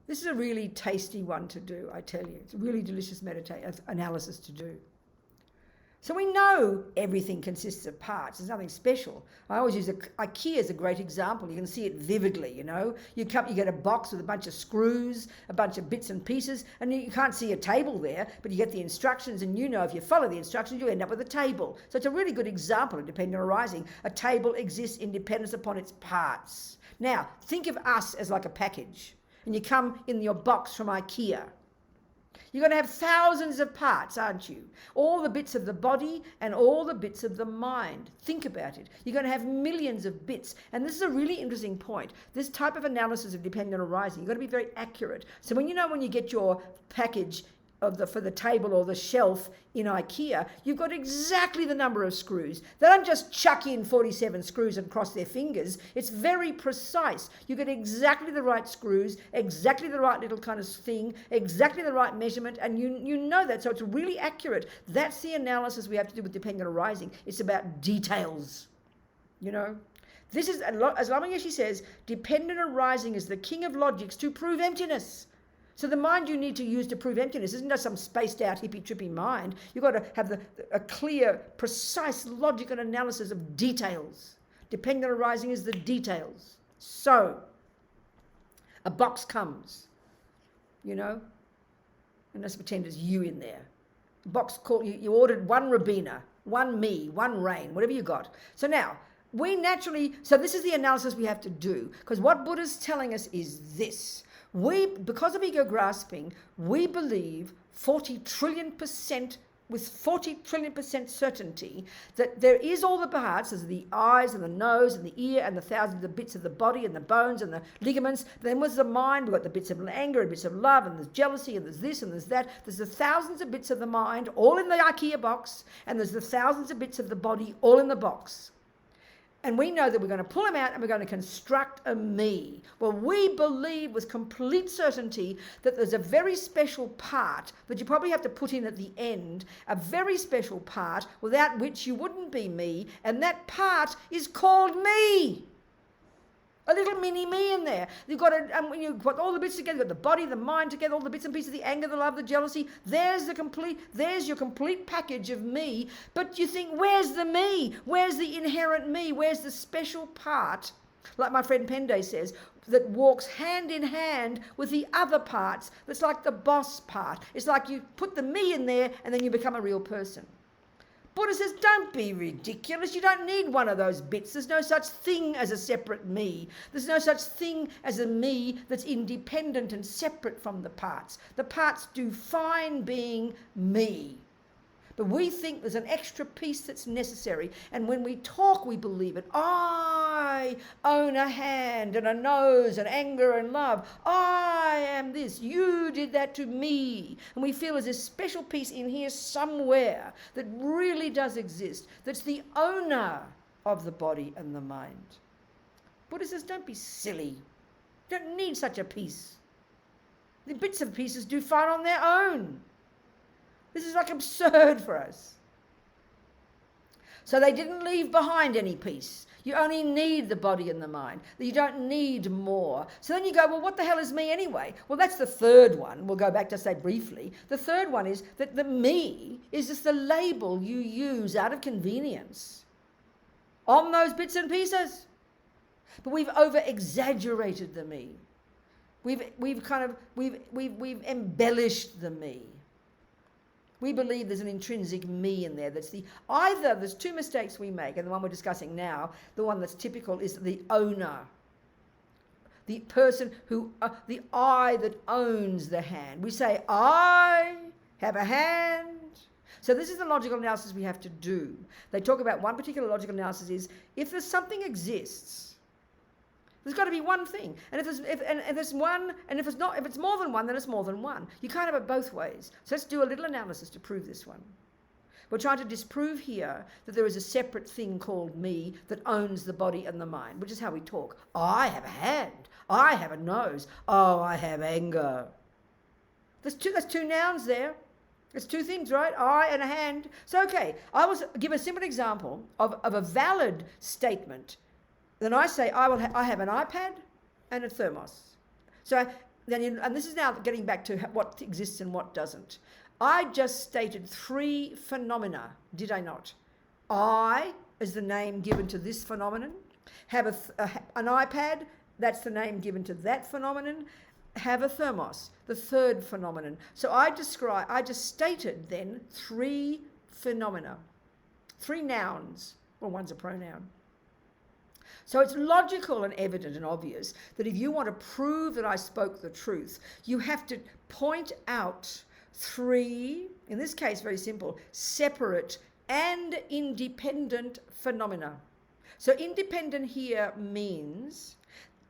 This is a really tasty one to do, I tell you. It's a really delicious analysis to do. So we know everything consists of parts. There's nothing special. I always use IKEA as a great example. You can see it vividly, you know. You get a box with a bunch of screws, a bunch of bits and pieces, and you can't see a table there, but you get the instructions, and you know if you follow the instructions, you end up with a table. So it's a really good example of dependent arising. A table exists in dependence upon its parts. Now, think of us as like a package, and you come in your box from IKEA. You're going to have thousands of parts, aren't you? All the bits of the body and all the bits of the mind. Think about it. You're going to have millions of bits. And this is a really interesting point. This type of analysis of dependent arising, you've got to be very accurate. So when you get your package for the table or the shelf in IKEA, you've got exactly the number of screws. They don't just chuck in 47 screws and cross their fingers. It's very precise. You get exactly the right screws, exactly the right little kind of thing, exactly the right measurement, and you know that. So it's really accurate. That's the analysis we have to do with dependent arising. It's about details, you know. This is, as Lama says, dependent arising is the king of logics to prove emptiness. So the mind you need to use to prove emptiness isn't just some spaced out hippie-trippy mind. You've got to have a clear, precise logic and analysis of details. Dependent arising is the details. So a box comes, you know, and let's pretend there's you in there. A box called, you ordered one Robina, one me, one rain, whatever you got. So now, so this is the analysis we have to do, because what Buddha's telling us is this. Because of ego grasping, we believe 40 trillion% with 40 trillion% certainty that there is all the parts. There's the eyes and the nose and the ear and the thousands of bits of the body and the bones and the ligaments. Then there's the mind. We've got the bits of anger and bits of love, and there's jealousy and there's this and there's that. There's the thousands of bits of the mind all in the IKEA box, and there's the thousands of bits of the body all in the box. And we know that we're going to pull them out and we're going to construct a me. Well, we believe with complete certainty that there's a very special part that you probably have to put in at the end, a very special part without which you wouldn't be me, and that part is called me. A little mini me in there. You've got when you put all the bits together, you've got the body, the mind together, all the bits and pieces, the anger, the love, the jealousy. There's your complete package of me. But you think, where's the me? Where's the inherent me? Where's the special part, like my friend Pende says, that walks hand in hand with the other parts? That's like the boss part. It's like you put the me in there and then you become a real person. Buddha says, don't be ridiculous. You don't need one of those bits. There's no such thing as a separate me. There's no such thing as a me that's independent and separate from the parts. The parts do fine being me. But we think there's an extra piece that's necessary. And when we talk, we believe it. I own a hand and a nose and anger and love. I am this. You did that to me. And we feel there's this special piece in here somewhere that really does exist, that's the owner of the body and the mind. Buddha says, don't be silly. You don't need such a piece. The bits of pieces do fine on their own. This is like absurd for us. So they didn't leave behind any piece. You only need the body and the mind. You don't need more. So then you go, well, what the hell is me anyway? Well, that's the third one. We'll go back to say briefly. The third one is that the me is just the label you use out of convenience on those bits and pieces. But we've over-exaggerated the me. We've embellished the me. We believe there's an intrinsic me in there. There's two mistakes we make, and the one we're discussing now, the one that's typical, is the owner. The person the I that owns the hand. We say, I have a hand. So this is the logical analysis we have to do. They talk about one particular logical analysis is, if there's something exists, there's got to be one thing. And if it's more than one, then it's more than one. You can't have it both ways. So let's do a little analysis to prove this one. We're trying to disprove here that there is a separate thing called me that owns the body and the mind, which is how we talk. I have a hand. I have a nose. Oh, I have anger. That's two nouns there. It's two things, right? I and a hand. So, okay, I will give a simple example of a valid statement. Then I say, I have an iPad and a thermos. So and this is now getting back to what exists and what doesn't. I just stated 3 phenomena, did I not? I is the name given to this phenomenon. Have an iPad, that's the name given to that phenomenon. Have a thermos, the 3rd phenomenon. So I just stated then 3 phenomena, 3 nouns. Well, one's a pronoun. So it's logical and evident and obvious that if you want to prove that I spoke the truth, you have to point out 3, in this case very simple, separate and independent phenomena. So independent here means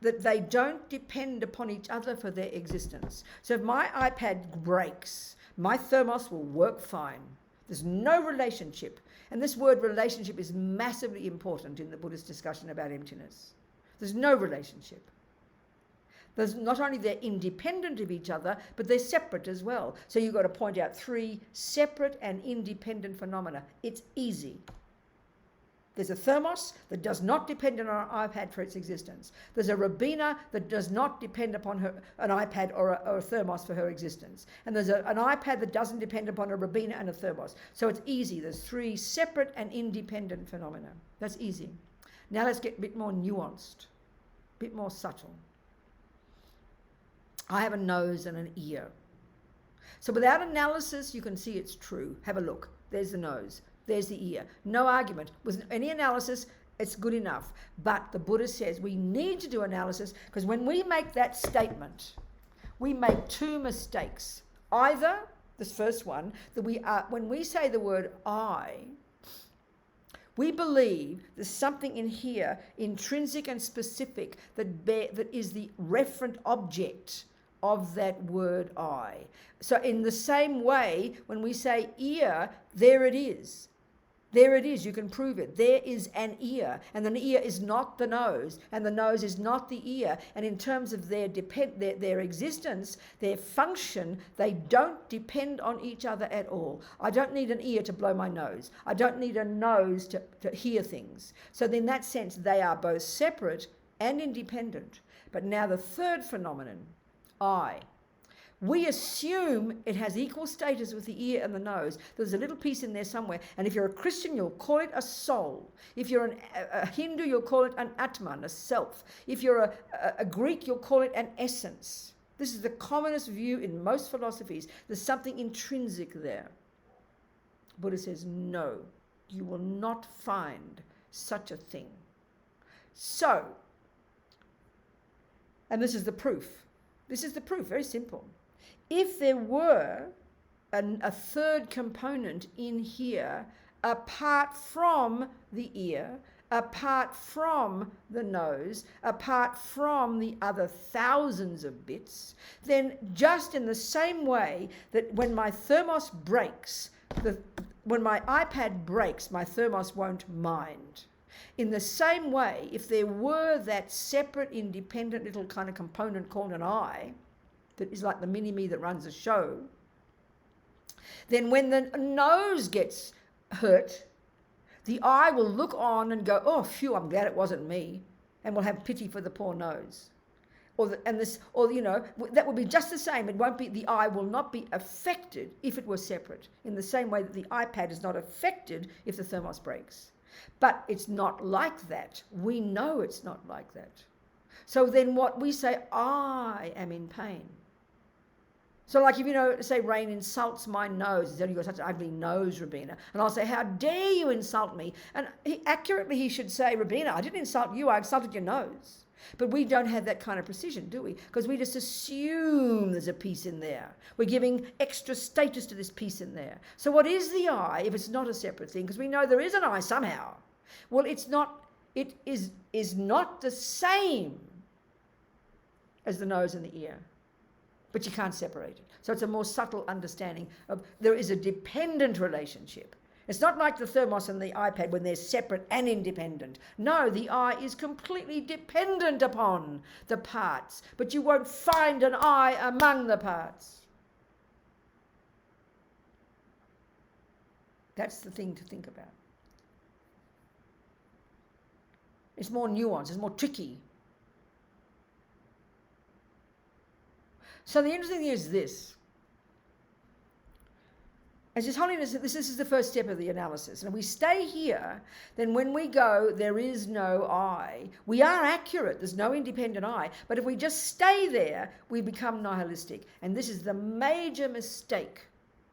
that they don't depend upon each other for their existence. So if my iPad breaks, my thermos will work fine. There's no relationship. And this word relationship is massively important in the Buddhist discussion about emptiness. There's no relationship. There's not only they're independent of each other, but they're separate as well. So you've got to point out 3 separate and independent phenomena. It's easy. There's a thermos that does not depend on an iPad for its existence. There's a Robina that does not depend upon an iPad or a thermos for her existence. And there's an iPad that doesn't depend upon a Robina and a thermos. So it's easy. There's 3 separate and independent phenomena. That's easy. Now let's get a bit more nuanced, a bit more subtle. I have a nose and an ear. So without analysis, you can see it's true. Have a look. There's the nose. There's the ear. No argument. With any analysis, it's good enough. But the Buddha says we need to do analysis because when we make that statement, we make 2 mistakes. Either, this first one, that when we say the word I, we believe there's something in here, intrinsic and specific, that is the referent object of that word I. So in the same way, when we say ear, there it is. There it is, you can prove it. There is an ear, and the ear is not the nose, and the nose is not the ear. And in terms of their existence, their function, they don't depend on each other at all. I don't need an ear to blow my nose. I don't need a nose to hear things. So in that sense, they are both separate and independent. But now the 3rd phenomenon, I. We assume it has equal status with the ear and the nose. There's a little piece in there somewhere. And if you're a Christian, you'll call it a soul. If you're a Hindu, you'll call it an Atman, a self. If you're a Greek, you'll call it an essence. This is the commonest view in most philosophies. There's something intrinsic there. Buddha says, no, you will not find such a thing. So, and this is the proof. This is the proof, very simple. If there were a 3rd component in here, apart from the ear, apart from the nose, apart from the other thousands of bits, then just in the same way that when my thermos breaks, when my iPad breaks, my thermos won't mind. In the same way, if there were that separate, independent little kind of component called an I, that is like the mini-me that runs a show, then when the nose gets hurt, the I will look on and go, oh, phew, I'm glad it wasn't me, and will have pity for the poor nose. That would be just the same. It won't be, the I will not be affected if it was separate, in the same way that the iPad is not affected if the thermos breaks. But it's not like that. We know it's not like that. So then what we say, I am in pain. So like if, say Rain insults my nose, he said, you've got such an ugly nose, Robina. And I'll say, how dare you insult me? And he should say, Robina, I didn't insult you, I insulted your nose. But we don't have that kind of precision, do we? Because we just assume there's a piece in there. We're giving extra status to this piece in there. So what is the I if it's not a separate thing? Because we know there is an I somehow. Well, it is not the same as the nose and the ear. But you can't separate it. So it's a more subtle understanding of there is a dependent relationship. It's not like the thermos and the iPad when they're separate and independent. No, the I is completely dependent upon the parts, but you won't find an I among the parts. That's the thing to think about. It's more nuanced, it's more tricky. So the interesting thing is this. As His Holiness, this is the first step of the analysis. And if we stay here, then when we go, there is no I. We are accurate. There's no independent I. But if we just stay there, we become nihilistic. And this is the major mistake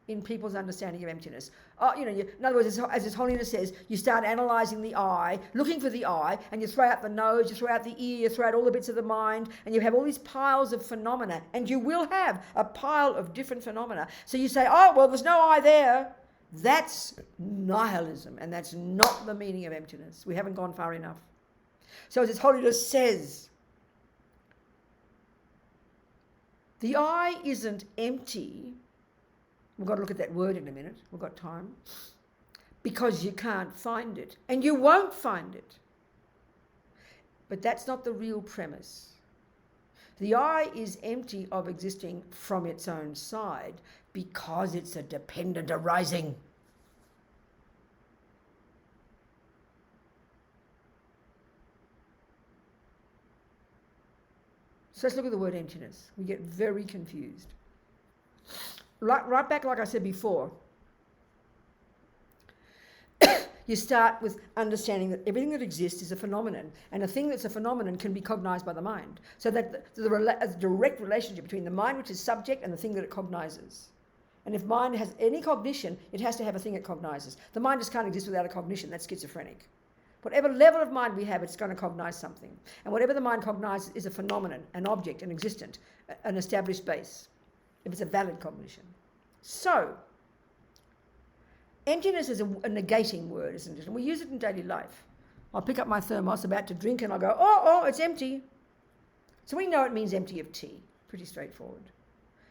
in people's understanding of emptiness. In other words, as His Holiness says, you start analysing the I, looking for the I, and you throw out the nose, you throw out the ear, you throw out all the bits of the mind, and you have all these piles of phenomena, and you will have a pile of different phenomena. So you say, oh, well, there's no I there. That's nihilism, and that's not the meaning of emptiness. We haven't gone far enough. So as His Holiness says, the I isn't empty. We've got to look at that word in a minute. We've got time. Because you can't find it. And you won't find it. But that's not the real premise. The I is empty of existing from its own side because it's a dependent arising. So let's look at the word emptiness. We get very confused. Right back, like I said before, you start with understanding that everything that exists is a phenomenon, and a thing that's a phenomenon can be cognized by the mind. So that a direct relationship between the mind, which is subject, and the thing that it cognizes. And if mind has any cognition, it has to have a thing it cognizes. The mind just can't exist without a cognition. That's schizophrenic. Whatever level of mind we have, it's going to cognize something. And whatever the mind cognizes is a phenomenon, an object, an existent, an established base, if it's a valid cognition. So, emptiness is a negating word, isn't it? And we use it in daily life. I'll pick up my thermos, about to drink, and I'll go, oh, it's empty. So we know it means empty of tea. Pretty straightforward.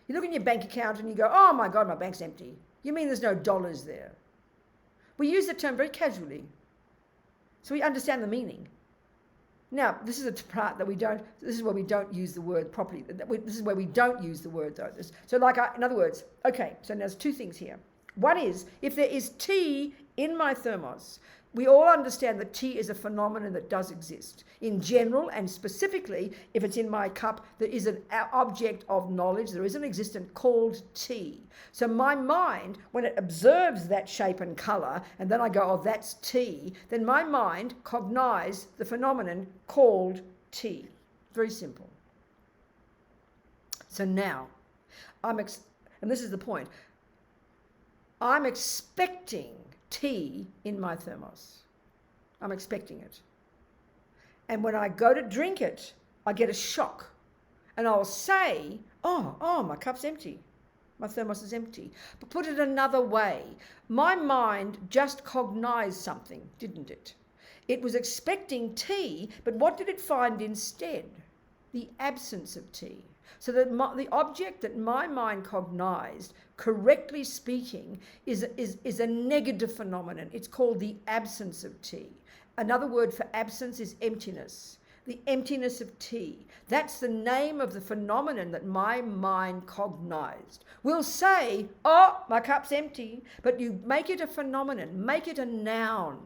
You look in your bank account and you go, oh my God, my bank's empty. You mean there's no dollars there? We use the term very casually. So we understand the meaning. Now, this is a part that this is where we don't use the word properly. This is where we don't use the word, though. So in other words, okay, so there's two things here. One is, if there is tea in my thermos, we all understand that tea is a phenomenon that does exist. In general, and specifically, if it's in my cup, there is an object of knowledge, there is an existent called tea. So my mind, when it observes that shape and colour, and then I go, oh, that's tea, then my mind cognizes the phenomenon called tea. Very simple. So now, and this is the point, I'm expecting tea in my thermos. I'm expecting it. And when I go to drink it, I get a shock. And I'll say, oh, my cup's empty. My thermos is empty. But put it another way, my mind just cognized something, didn't it? It was expecting tea, but what did it find instead? The absence of tea. So that the object that my mind cognized, correctly speaking, is a negative phenomenon. It's called the absence of tea. Another word for absence is emptiness. The emptiness of tea. That's the name of the phenomenon that my mind cognized. We'll say, oh, my cup's empty, but you make it a phenomenon, make it a noun,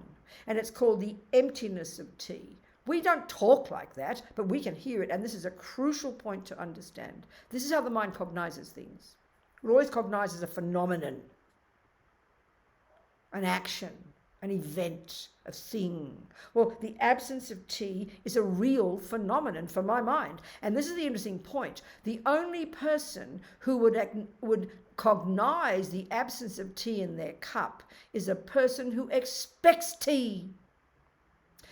and it's called the emptiness of tea. We don't talk like that, but we can hear it, and this is a crucial point to understand. This is how the mind cognizes things. It always cognizes a phenomenon, an action, an event, a thing. Well, the absence of tea is a real phenomenon for my mind. And this is the interesting point. The only person who would cognize the absence of tea in their cup is a person who expects tea.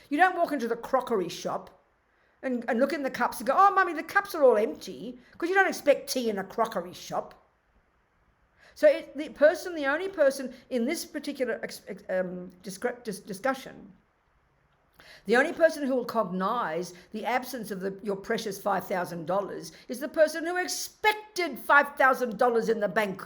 You don't walk into the crockery shop and look in the cups and go, oh, Mummy, the cups are all empty, because you don't expect tea in a crockery shop. So the only person in this particular discussion, the only person who will cognize the absence of your precious $5,000 is the person who expected $5,000 in the bank.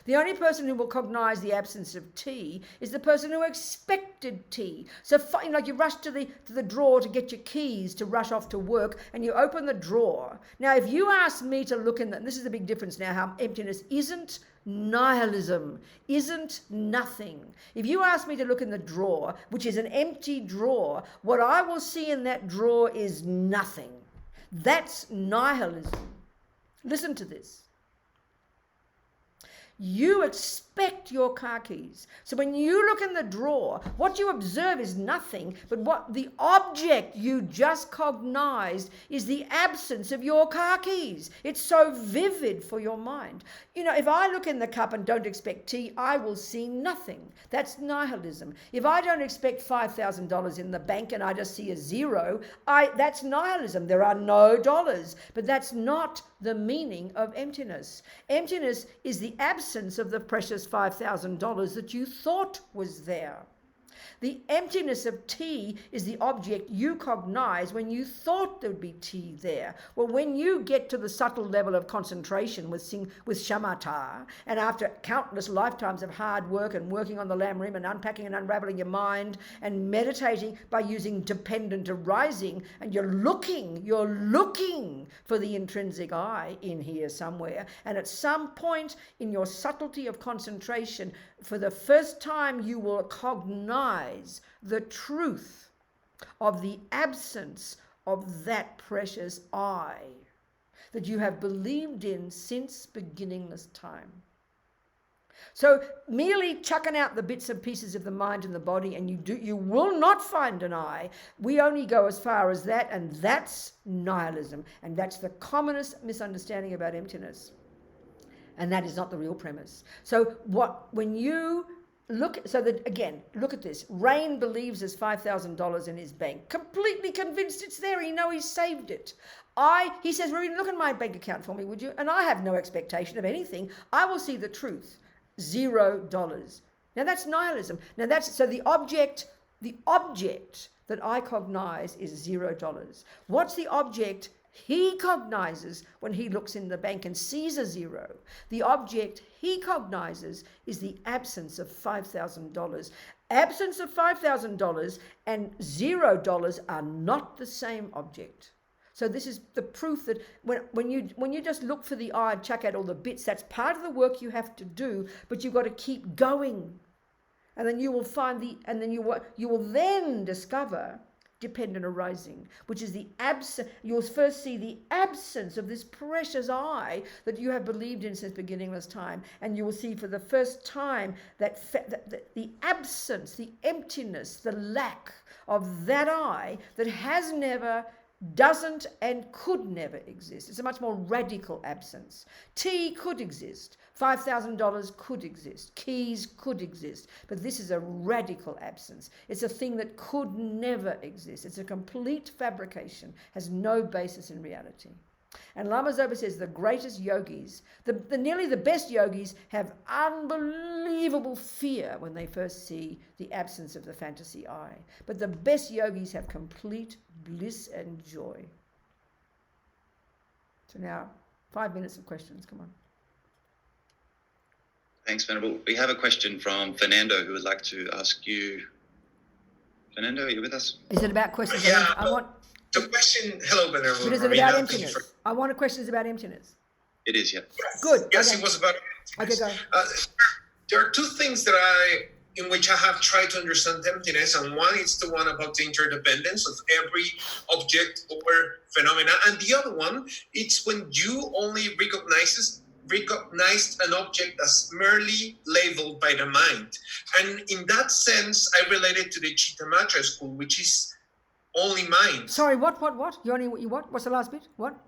The only person who will cognize the absence of tea is the person who expected tea. So, like you rush to the drawer to get your keys to rush off to work, and you open the drawer. Now, if you ask me to look in this is the big difference now, how emptiness isn't nihilism, isn't nothing. If you ask me to look in the drawer, which is an empty drawer, what I will see in that drawer is nothing. That's nihilism. Listen to this. You expect your car keys. So when you look in the drawer, what you observe is nothing, but what the object you just cognized is the absence of your car keys. It's so vivid for your mind. You know, if I look in the cup and don't expect tea, I will see nothing. That's nihilism. If I don't expect $5,000 in the bank and I just see a zero, that's nihilism. There are no dollars. But that's not the meaning of emptiness. Emptiness is the absence of the precious $5,000 that you thought was there. The emptiness of tea is the object you cognize when you thought there would be tea there. Well, when you get to the subtle level of concentration with shamatha, and after countless lifetimes of hard work and working on the lam rim and unpacking and unraveling your mind and meditating by using dependent arising, and you're looking for the intrinsic I in here somewhere, and at some point in your subtlety of concentration, for the first time you will cognize the truth of the absence of that precious I that you have believed in since beginningless time. So merely chucking out the bits and pieces of the mind and the body, and you will not find an I. We only go as far as that, and that's nihilism, and that's the commonest misunderstanding about emptiness. And that is not the real premise. So when you look at this. Rain believes there's $5,000 in his bank, completely convinced it's there. He knows he's saved it. He says, Robina, look at my bank account for me, would you? And I have no expectation of anything. I will see the truth. $0. Now that's nihilism. Now so the object that I cognize is $0. What's the object he cognizes when he looks in the bank and sees a zero? The object he cognizes is the absence of $5,000. Absence of $5,000 and $0 are not the same object. So this is the proof that when you just look for the I and chuck out all the bits, that's part of the work you have to do, but you've got to keep going. And then you will find you will then discover dependent arising, which is the absence. You'll first see the absence of this precious I that you have believed in since beginningless time, and you will see for the first time that the absence, the emptiness, the lack of that I that has never, doesn't, and could never exist. It's a much more radical absence. Tea could exist. $5,000 could exist. Keys could exist. But this is a radical absence. It's a thing that could never exist. It's a complete fabrication, has no basis in reality. And Lama Zopa says the greatest yogis, nearly the best yogis, have unbelievable fear when they first see the absence of the fantasy I. But the best yogis have complete bliss and joy. So now, 5 minutes of questions. Come on. Thanks, Venerable. We have a question from Fernando who would like to ask you. Fernando, are you with us? Is it about questions? Yeah. I want. The question, hello, Venerable. But is it about emptiness? I want a question is about emptiness. It is, yeah. Yes. Good. Yes, Okay. it was about emptiness. Okay, go. There are two things in which I have tried to understand emptiness, and one is the one about the interdependence of every object or phenomena, and the other one, it's when you only recognized an object as merely labeled by the mind. And in that sense, I related to the Chittamatra school, which is only mind. Sorry, what? You what? What's the last bit? What?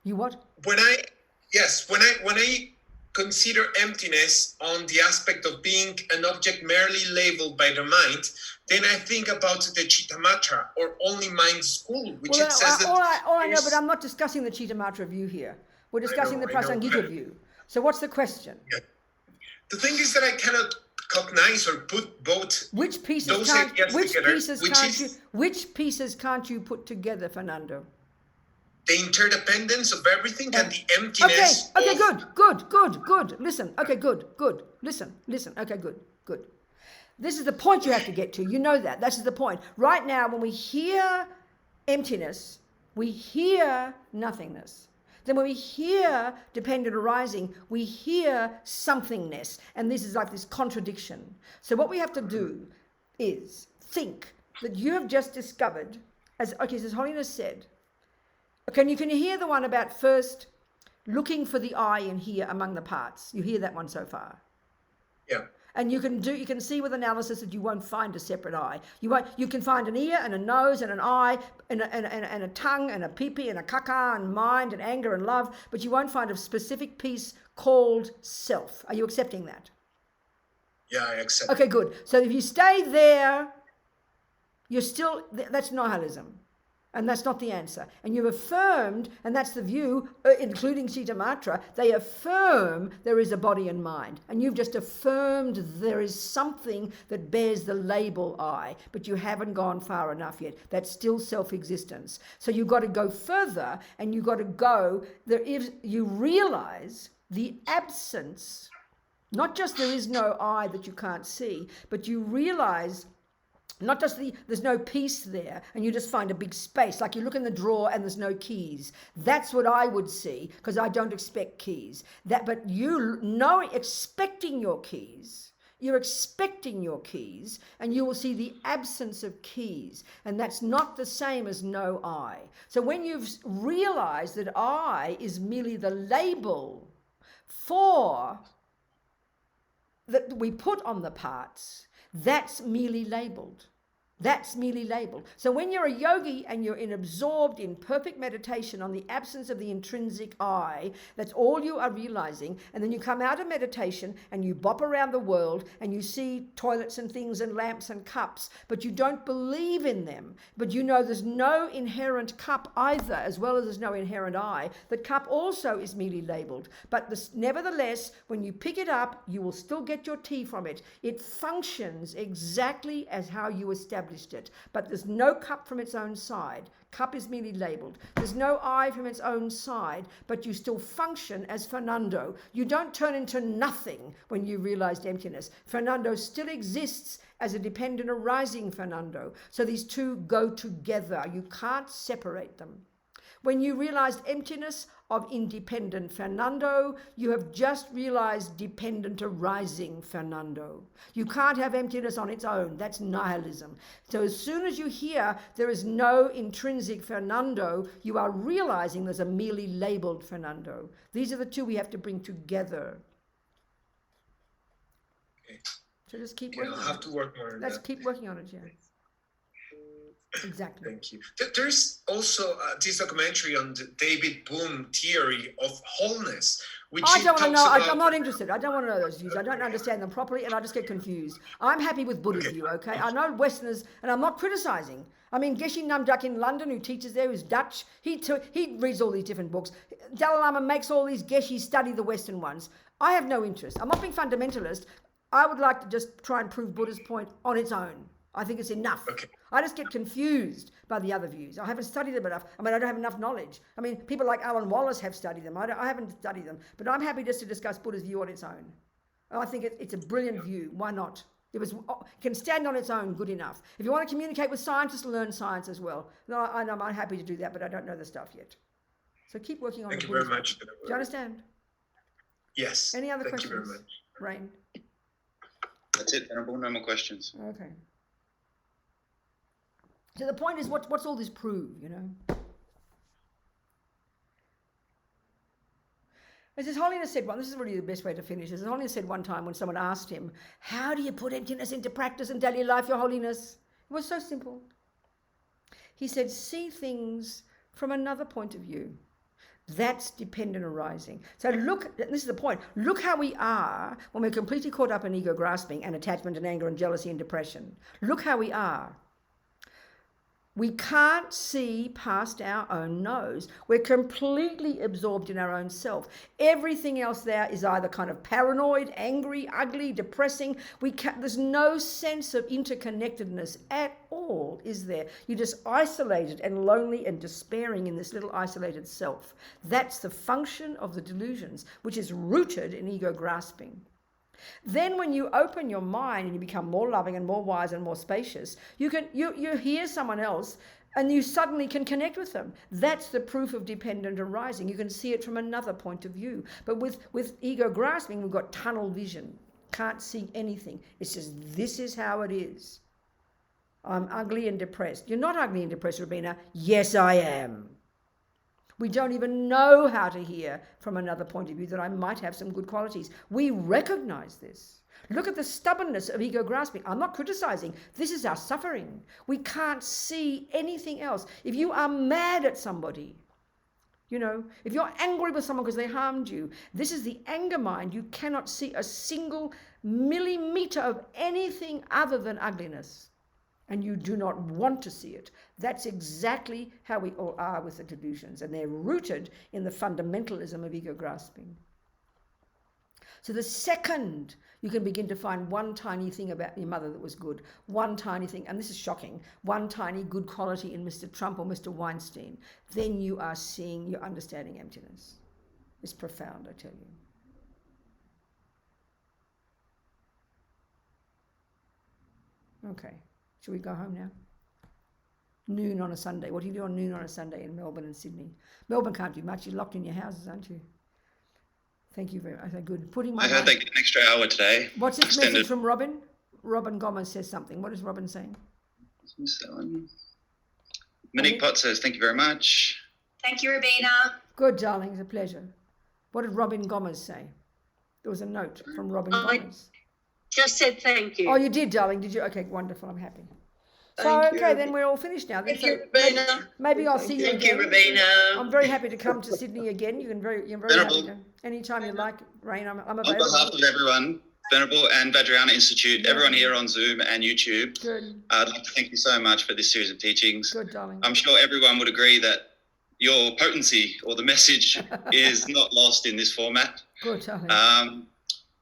You what? When I consider emptiness on the aspect of being an object merely labeled by the mind, then I think about the Chittamatra or only mind school, which it says that. All I know, but I'm not discussing the Chittamatra view here. We're discussing the Prasangika view. So what's the question? Yeah. The thing is that I cannot cognize or put both. Which pieces can't you put together, Fernando? The interdependence of everything and the emptiness. Okay, good. Listen. Okay, good. Listen. Okay, good. This is the point you have to get to. You know that. This is the point. Right now, when we hear emptiness, we hear nothingness. Then when we hear dependent arising, we hear somethingness. And this is like this contradiction. So what we have to do is think that you have just discovered, as Holiness said, can you hear the one about first looking for the I in here among the parts. You hear that one so far? Yeah. And you can see with analysis that you won't find a separate I. You can find an ear and a nose and an eye and a tongue and a pee-pee and a caca and mind and anger and love, but you won't find a specific piece called self. Are you accepting that? Yeah, I accept. Okay, good. So if you stay there, that's nihilism. And that's not the answer. And you've affirmed, and that's the view, including Sita Matra, they affirm there is a body and mind. And you've just affirmed there is something that bears the label I, but you haven't gone far enough yet. That's still self-existence. So you've got to go further, and you've got to go, you realize the absence, not just there is no I that you can't see, but you realize not just there's no peace there and you just find a big space, like you look in the drawer and there's no keys. That's what I would see, because I don't expect keys. But you know, expecting your keys, you're expecting your keys, and you will see the absence of keys, and that's not the same as no I. So when you've realized that I is merely the label for that we put on the parts, that's merely labeled. That's merely labeled. So when you're a yogi and you're absorbed in perfect meditation on the absence of the intrinsic I, that's all you are realizing. And then you come out of meditation and you bop around the world and you see toilets and things and lamps and cups, but you don't believe in them. But you know there's no inherent cup either, as well as there's no inherent I. That cup also is merely labeled. But nevertheless, when you pick it up, you will still get your tea from it. It functions exactly as how you established it, but there's no cup from its own side. Cup is merely labeled. There's no I from its own side, but you still function as Fernando. You don't turn into nothing when you realized emptiness. Fernando still exists as a dependent arising Fernando. So these two go together. You can't separate them. When you realized emptiness of independent Fernando, you have just realized dependent arising Fernando. You can't have emptiness on its own. That's nihilism. So as soon as you hear there is no intrinsic Fernando, you are realizing there's a merely labeled Fernando. These are the two we have to bring together. Okay. So just keep working. I'll have to work more on that. Let's keep working on it, yeah. Exactly. Thank you. There's also this documentary on the David Bohm theory of wholeness, which I don't want to know. about... I'm not interested. I don't want to know those views. I don't understand them properly, and I just get confused. I'm happy with Buddha's view, okay? I know Westerners, and I'm not criticizing. I mean, Geshe Namdak in London, who teaches there, who's Dutch, he reads all these different books. Dalai Lama makes all these Geshe study the Western ones. I have no interest. I'm not being fundamentalist. I would like to just try and prove Buddha's point on its own. I think it's enough. Okay. I just get confused by the other views. I haven't studied them enough. I mean, I don't have enough knowledge. I mean, people like Alan Wallace have studied them. I haven't studied them. But I'm happy just to discuss Buddha's view on its own. I think it's a brilliant view. Why not? It can stand on its own good enough. If you want to communicate with scientists, learn science as well. No, I'm happy to do that, but I don't know the stuff yet. So keep working on it. Thank you very much. Do you understand? Yes. Any other questions? questions? Thank you very much. Rain? That's it, Venerable. No more questions. Okay. So the point is, what's all this prove, you know? As His Holiness said this is really the best way to finish. As His Holiness said one time when someone asked him, how do you put emptiness into practice in daily life, Your Holiness? It was so simple. He said, see things from another point of view. That's dependent arising. So look, this is the point, look how we are when we're completely caught up in ego grasping and attachment and anger and jealousy and depression. Look how we are. We can't see past our own nose. We're completely absorbed in our own self. Everything else there is either kind of paranoid, angry, ugly, depressing. There's no sense of interconnectedness at all, is there? You're just isolated and lonely and despairing in this little isolated self. That's the function of the delusions, which is rooted in ego grasping. Then when you open your mind and you become more loving and more wise and more spacious, you hear someone else and you suddenly can connect with them. That's the proof of dependent arising. You can see it from another point of view. But with ego grasping, we've got tunnel vision. Can't see anything. It's just, this is how it is. I'm ugly and depressed. You're not ugly and depressed, Robina. Yes, I am. We don't even know how to hear from another point of view that I might have some good qualities. We recognize this. Look at the stubbornness of ego grasping. I'm not criticizing. This is our suffering. We can't see anything else. If you are mad at somebody, you know, if you're angry with someone because they harmed you, this is the anger mind. You cannot see a single millimeter of anything other than ugliness. And you do not want to see it. That's exactly how we all are with the delusions. And they're rooted in the fundamentalism of ego grasping. So the second you can begin to find one tiny thing about your mother that was good, one tiny thing, and this is shocking, one tiny good quality in Mr. Trump or Mr. Weinstein, then you are seeing, you're understanding emptiness. It's profound, I tell you. Okay, should we go home now? Noon on a Sunday. What do you do on noon on a Sunday in Melbourne and Sydney? Melbourne can't do much. You're locked in your houses, aren't you? Thank you very much. Okay, good. I heard they get an extra hour today. What's this message from Robin? Robin Gomez says something. What is Robin saying? Monique Potts says, thank you very much. Thank you, Robina. Good, darling. It's a pleasure. What did Robin Gomez say? There was a note from Robin Gomez. Just said thank you. Oh, you did, darling. Did you? Okay, wonderful. I'm happy. Thank you. Then we're all finished now. Thank you, Robina. Maybe I'll see you again. Thank you, Robina. I'm very happy to come to Sydney again. You're very happy to. Anytime you like, Rain, I'm available. On behalf of everyone, Venerable and Vajrayana Institute, everyone here on Zoom and YouTube, Good. I'd like to thank you so much for this series of teachings. Good, darling. I'm sure everyone would agree that your potency or the message is not lost in this format. Good, darling.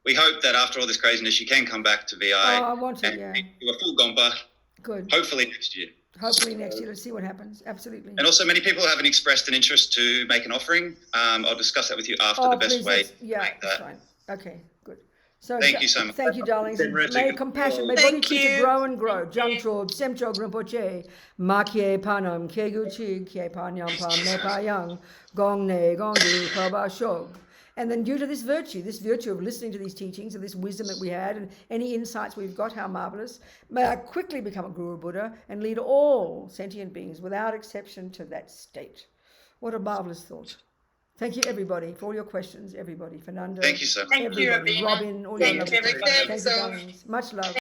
We hope that after all this craziness, you can come back to VI I want to, and yeah. do a full Gompa, Good. hopefully next year. Hopefully next year. Let's see what happens. Absolutely. And also, many people haven't expressed an interest to make an offering. I'll discuss that with you after the best please, way. yeah, make that's that. fine. Okay, good. So Thank you so much. Thank you, darlings. May compassion, may Thank body to you. grow and grow. Jangchob, Semchob, Rinpoche, Makye Panam, Keguchi, Kye Panyam Pam, Ne Payang, Gong Ne, Gongdu, Koba Shog. And then due to this virtue of listening to these teachings and this wisdom that we had and any insights we've got, how marvelous, may I quickly become a Guru Buddha and lead all sentient beings without exception to that state. What a marvelous thought. Thank you, everybody, for all your questions, everybody. Fernando. Thank you so much. Thank you, Everybody. Robina. Robin, all Thank your you, lovely everyone. Thank you, darlings. Much love.